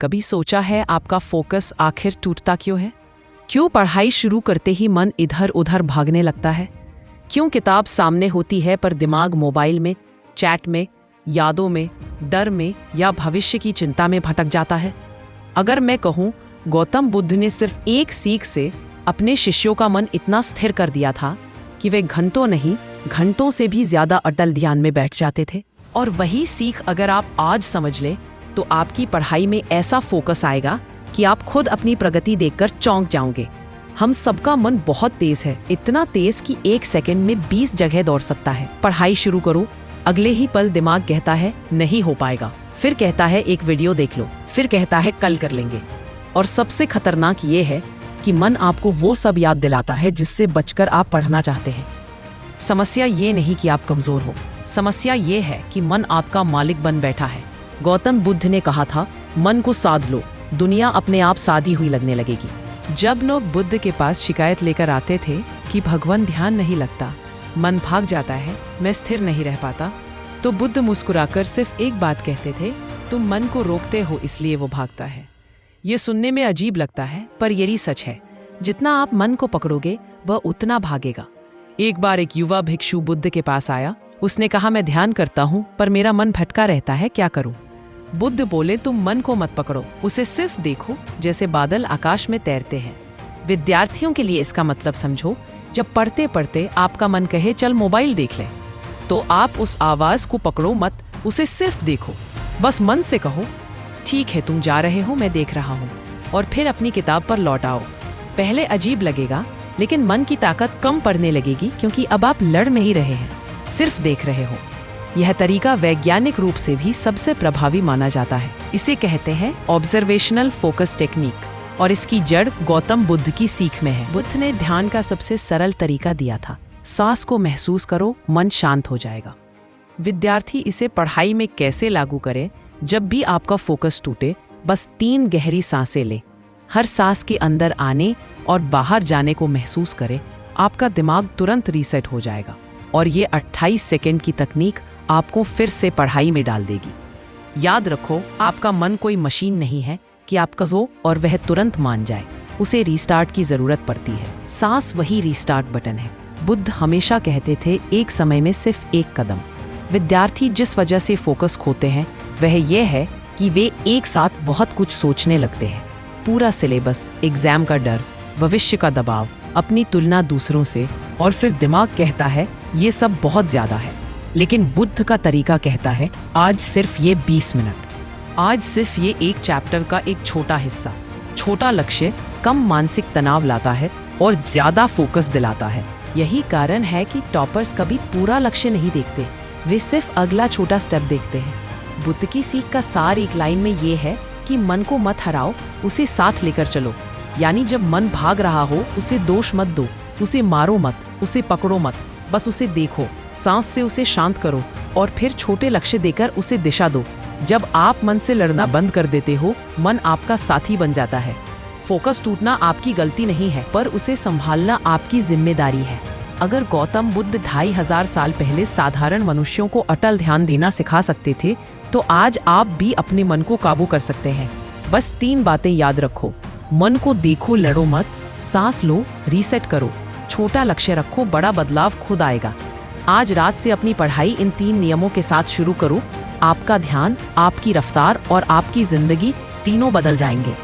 कभी सोचा है आपका फोकस आखिर टूटता क्यों है? क्यों पढ़ाई शुरू करते ही मन इधर उधर भागने लगता है? क्यों किताब सामने होती है पर दिमाग मोबाइल में, चैट में, यादों में, डर में या भविष्य की चिंता में भटक जाता है? अगर मैं कहूँ गौतम बुद्ध ने सिर्फ एक सीख से अपने शिष्यों का मन इतना स्थिर कर दिया था कि वे घंटों नहीं, घंटों से भी ज्यादा अटल ध्यान में बैठ जाते थे। और वही सीख अगर आप आज समझ लें तो आपकी पढ़ाई में ऐसा फोकस आएगा कि आप खुद अपनी प्रगति देखकर चौंक जाओगे। हम सबका मन बहुत तेज है, इतना तेज कि 1 सेकंड में 20 जगह दौड़ सकता है। पढ़ाई शुरू करो, अगले ही पल दिमाग कहता है नहीं हो पाएगा, फिर कहता है एक वीडियो देख लो, फिर कहता है कल कर लेंगे। और सबसे खतरनाक ये है कि मन आपको वो सब याद दिलाता है जिससे बचकर आप पढ़ना चाहते हैं। समस्या ये नहीं कि आप कमजोर हो, समस्या ये है कि मन आपका मालिक बन बैठा है। गौतम बुद्ध ने कहा था, मन को साध लो, दुनिया अपने आप साधी हुई लगने लगेगी। जब लोग बुद्ध के पास शिकायत लेकर आते थे कि भगवान ध्यान नहीं लगता, मन भाग जाता है, मैं स्थिर नहीं रह पाता, तो बुद्ध मुस्कुराकर सिर्फ एक बात कहते थे, तुम मन को रोकते हो इसलिए वो भागता है। ये सुनने में अजीब लगता है पर यही सच है, जितना आप मन को पकड़ोगे वह उतना भागेगा। एक बार एक युवा भिक्षु बुद्ध के पास आया, उसने कहा मैं ध्यान करता हूँ पर मेरा मन भटका रहता है, क्या करूँ? बुद्ध बोले तुम मन को मत पकड़ो, उसे सिर्फ देखो जैसे बादल आकाश में तैरते हैं। विद्यार्थियों के लिए इसका मतलब समझो, जब पढ़ते पढ़ते आपका मन कहे चल मोबाइल देख ले, तो आप उस आवाज को पकड़ो मत, उसे सिर्फ देखो। बस मन से कहो ठीक है तुम जा रहे हो, मैं देख रहा हूँ, और फिर अपनी किताब पर लौट आओ। पहले अजीब लगेगा लेकिन मन की ताकत कम पड़ने लगेगी क्योंकि अब आप लड़ नहीं रहे हैं, सिर्फ देख रहे हो। यह तरीका वैज्ञानिक रूप से भी सबसे प्रभावी माना जाता है। इसे कहते हैं ऑब्जर्वेशनल फोकस टेक्निक और इसकी जड़ गौतम बुद्ध की सीख में है। बुद्ध ने ध्यान का सबसे सरल तरीका दिया था, सांस को महसूस करो, मन शांत हो जाएगा। विद्यार्थी इसे पढ़ाई में कैसे लागू करे? जब भी आपका फोकस टूटे, बस 3 गहरी सांसें ले, हर सांस के अंदर आने और बाहर जाने को महसूस करे, आपका दिमाग तुरंत रीसेट हो जाएगा और ये 28 सेकंड की तकनीक आपको फिर से पढ़ाई में डाल देगी। याद रखो, आपका मन कोई मशीन नहीं है कि आप कहो और वह तुरंत मान जाए, उसे रीस्टार्ट की जरूरत पड़ती है। सांस वही रीस्टार्ट बटन है। बुद्ध हमेशा कहते थे एक समय में सिर्फ एक कदम। विद्यार्थी जिस वजह से फोकस खोते हैं वह यह है कि वे एक साथ बहुत कुछ सोचने लगते हैं। पूरा सिलेबस, एग्जाम का डर, भविष्य का दबाव, अपनी तुलना दूसरों से, और फिर दिमाग कहता है ये सब बहुत ज्यादा है। लेकिन बुद्ध का तरीका कहता है आज सिर्फ ये 20 मिनट, आज सिर्फ ये एक चैप्टर का एक छोटा हिस्सा। छोटा लक्ष्य कम मानसिक तनाव लाता है और ज्यादा फोकस दिलाता है। यही कारण है कि टॉपर्स कभी पूरा लक्ष्य नहीं देखते, वे सिर्फ अगला छोटा स्टेप देखते हैं। बुद्ध की सीख का सार एक लाइन में ये है कि मन को मत हराओ, उसे साथ लेकर चलो। यानी जब मन भाग रहा हो उसे दोष मत दो, उसे मारो मत, उसे पकड़ो मत, बस उसे देखो, सांस से उसे शांत करो और फिर छोटे लक्ष्य देकर उसे दिशा दो। जब आप मन से लड़ना बंद कर देते हो, मन आपका साथी बन जाता है। फोकस टूटना आपकी गलती नहीं है, पर उसे संभालना आपकी जिम्मेदारी है। अगर गौतम बुद्ध 2500 साल पहले साधारण मनुष्यों को अटल ध्यान देना सिखा सकते थे, तो आज आप भी अपने मन को काबू कर सकते हैं। बस 3 बातें याद रखो, मन को देखो, लड़ो मत, सांस लो, रीसेट करो, छोटा लक्ष्य रखो, बड़ा बदलाव खुद आएगा। आज रात से अपनी पढ़ाई इन 3 नियमों के साथ शुरू करो। आपका ध्यान, आपकी रफ्तार और आपकी जिंदगी तीनों बदल जाएंगे।